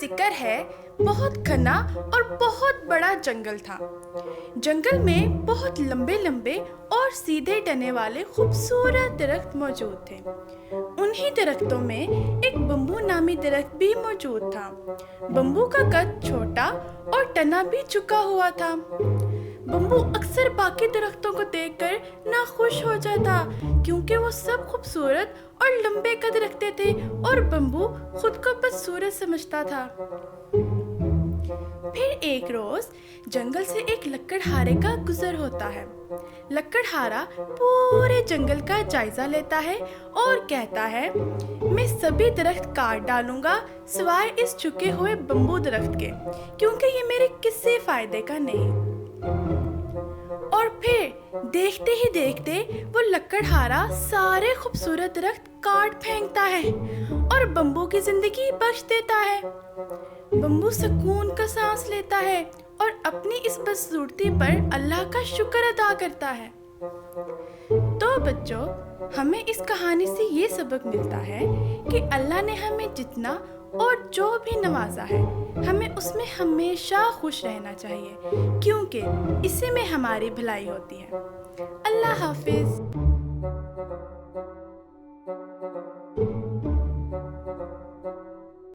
ذکر ہے بہت گھنا اور بہت بڑا جنگل تھا۔ جنگل میں بہت لمبے لمبے اور سیدھے تنے والے خوبصورت درخت موجود تھے۔ انہی درختوں میں ایک بمبو نامی درخت بھی موجود تھا۔ بمبو کا قد چھوٹا اور تنا بھی جھکا ہوا تھا۔ بمبو اکثر باقی درختوں کو دیکھ کر ناخوش ہو جاتا کیونکہ وہ سب خوبصورت اور لمبے قد رکھتے تھے اور بمبو خود کو بدصورت سمجھتا تھا۔ پھر ایک روز جنگل سے ایک لکڑہارے کا گزر ہوتا ہے۔ لکڑہارا پورے جنگل کا جائزہ لیتا ہے اور کہتا ہے، میں سبھی درخت کاٹ ڈالوں گا سوائے اس جھکے ہوئے بمبو درخت کے، کیونکہ یہ میرے کسی فائدے کا نہیں۔ اور پھر دیکھتے ہی دیکھتے وہ لکڑہارا سارے خوبصورت درخت کاٹ پھینکتا ہے اور بمبو کی زندگی بخش دیتا ہے۔ بمبو سکون کا سانس لیتا ہے اور اپنی اس بدصورتی پر اللہ کا شکر ادا کرتا ہے۔ تو بچوں، ہمیں اس کہانی سے یہ سبق ملتا ہے کہ اللہ نے ہمیں جتنا اور جو بھی نوازا ہے، ہمیں اس میں ہمیشہ خوش رہنا چاہیے، کیونکہ اسی میں ہماری بھلائی ہوتی ہے۔ اللہ حافظ۔